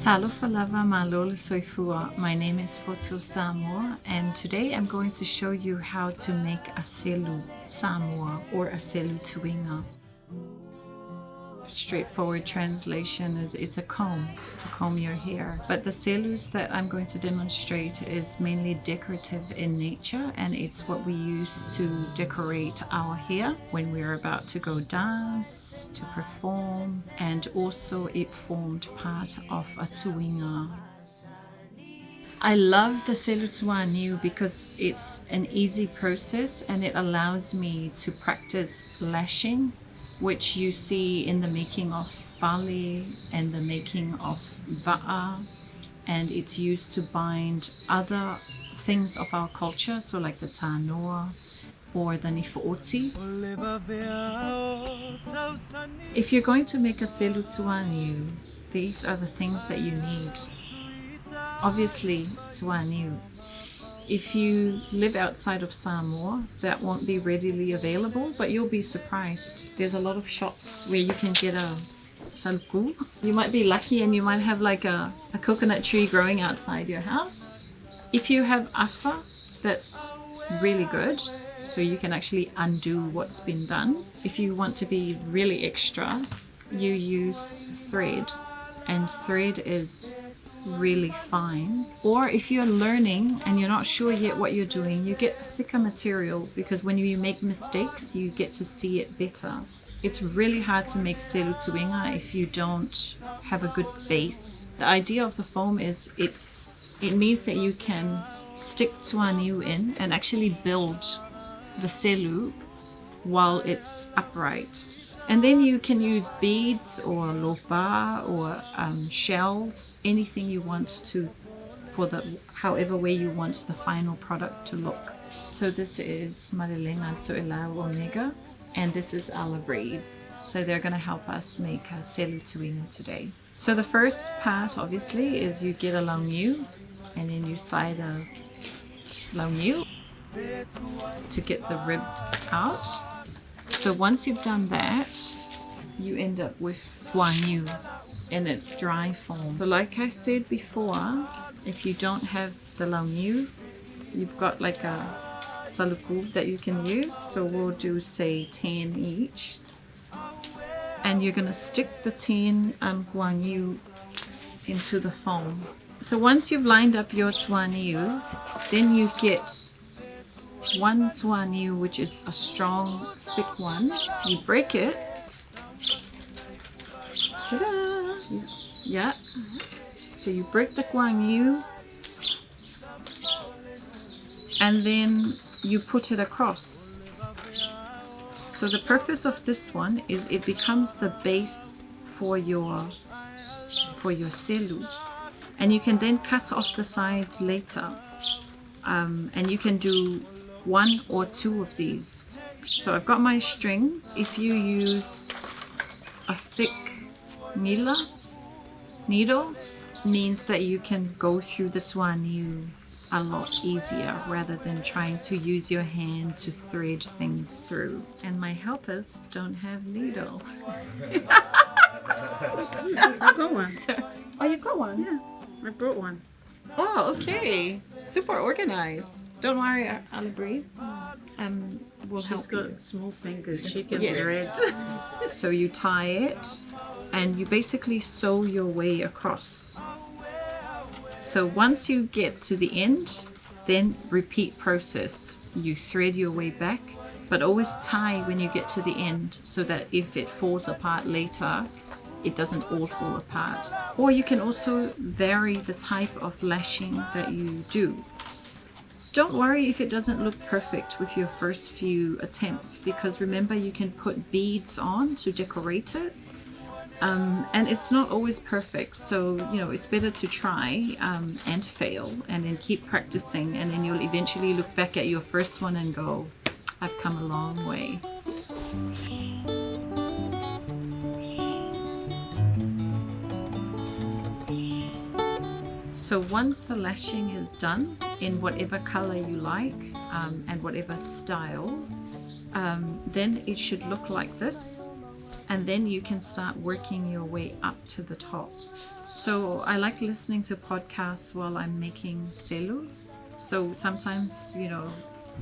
Talofa lava malole soifua. My name is Selu Samoa, and today I'm going to show you how to make a Selu Samoa or a Selu Tuiga. Straightforward translation is it's a comb to comb your hair, but the selus that I'm going to demonstrate is mainly decorative in nature, and it's what we use to decorate our hair when we're about to go dance, to perform, and also it formed part of a tuiga. I love the Selu Tuaniu because it's an easy process and it allows me to practice lashing, which you see in the making of fale and the making of va'a, and it's used to bind other things of our culture, so like the tānoa or the nifo'oti. If you're going to make a Selu Tuaniu, these are the things that you need. Obviously, Tuaniu. If you live outside of Samoa, that won't be readily available, but you'll be surprised. There's a lot of shops where you can get a salku. You might be lucky and you might have like a coconut tree growing outside your house. If you have afa, that's really good, so you can actually undo what's been done. If you want to be really extra, you use thread, and thread is really fine. Or if you're learning and you're not sure yet what you're doing, you get thicker material, because when you make mistakes you get to see it better. It's really hard to make Selu Tuiga if you don't have a good base. The idea of the foam is it means that you can stick tuaniu in and actually build the Selu while it's upright. And then you can use beads or lopa or shells, anything you want to, for the however way you want the final product to look. So this is Marilenga Tsoelau Omega, and this is Ala Breathe. So they're going to help us make a Selu Tuiga today. So the first part obviously is you get a launiu, and then you side a launiu to get the rib out. So once you've done that, you end up with tuaniu in its dry form. So like I said before, if you don't have the launiu, you've got like a saluku that you can use. So we'll do say 10 each. And you're going to stick the 10 tuaniu into the foam. So once you've lined up your tuaniu, then you get one tuaniu, which is a strong, thick one. You break it. Ta-da! Yeah. So you break the tuaniu, and then you put it across. So the purpose of this one is it becomes the base for your Selu, and you can then cut off the sides later, and you can do 1 or 2 of these. So I've got my string. If you use a thick needle, means that you can go through the tuaniu a lot easier rather than trying to use your hand to thread things through. And my helpers don't have needle. I've got one. Oh, you've got one? Yeah, I brought one. Oh, okay. Super organized. Don't worry, I'll breathe. We'll help She's got you. small fingers. She can Yes. thread. So you tie it and you basically sew your way across. So once you get to the end, then repeat process. You thread your way back, but always tie when you get to the end, so that if it falls apart later, it doesn't all fall apart. Or you can also vary the type of lashing that you do. Don't worry if it doesn't look perfect with your first few attempts, because remember, you can put beads on to decorate it, and it's not always perfect, so you know, it's better to try and fail and then keep practicing, and then you'll eventually look back at your first one and go, I've come a long way. So once the lashing is done in whatever color you like and whatever style, then it should look like this. and then you can start working your way up to the top. So I like listening to podcasts while I'm making selu. So sometimes, you know,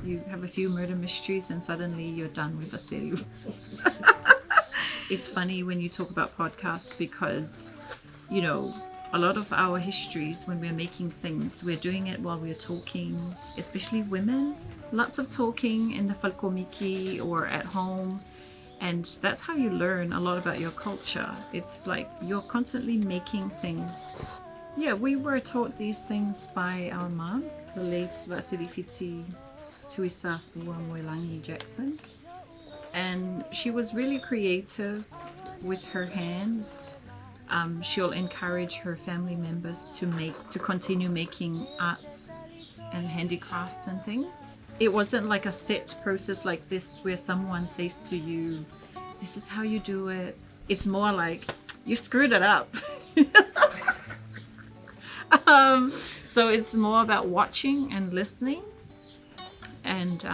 you have a few murder mysteries and suddenly you're done with a selu. It's funny when you talk about podcasts because, you know, a lot of our histories when we're making things, we're doing it while we're talking, especially women. Lots of talking in the falkomiki or at home. And that's how you learn a lot about your culture. It's like you're constantly making things. Yeah, we were taught these things by our mom, the late Vasirifiti Tuiga Jackson. And she was really creative with her hands. She'll encourage her family members to continue making arts and handicrafts and things. It wasn't like a set process like this where someone says to you, this is how you do it. It's more like, you screwed it up. So it's more about watching and listening and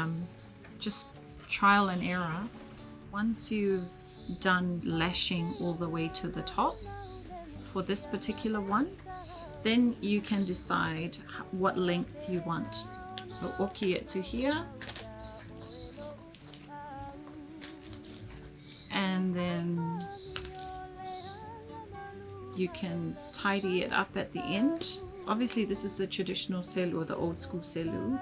just trial and error. Once you've done lashing all the way to the top for this particular one, then you can decide what length you want. So oki it to here, and then you can tidy it up at the end. Obviously this is the traditional selu or the old school selu,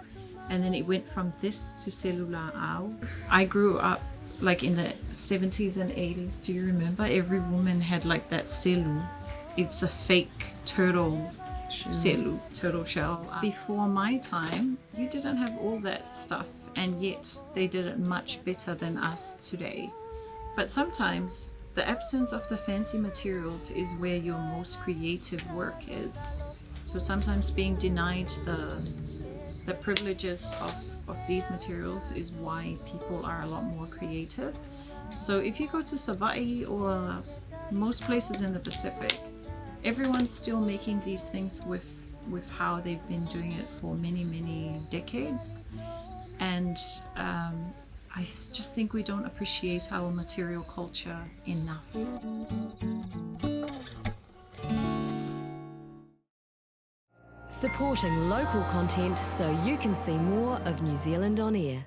and then it went from this to selu la'au. I grew up like in the 70s and 80s. Do you remember? Every woman had like that selu. It's a fake turtle selu, turtle shell. Before my time, you didn't have all that stuff, and yet they did it much better than us today. But sometimes the absence of the fancy materials is where your most creative work is. So sometimes being denied the privileges of these materials is why people are a lot more creative. So if you go to Savaii or most places in the Pacific, everyone's still making these things with how they've been doing it for many, many decades. And I just think we don't appreciate our material culture enough. Supporting local content so you can see more of New Zealand on air.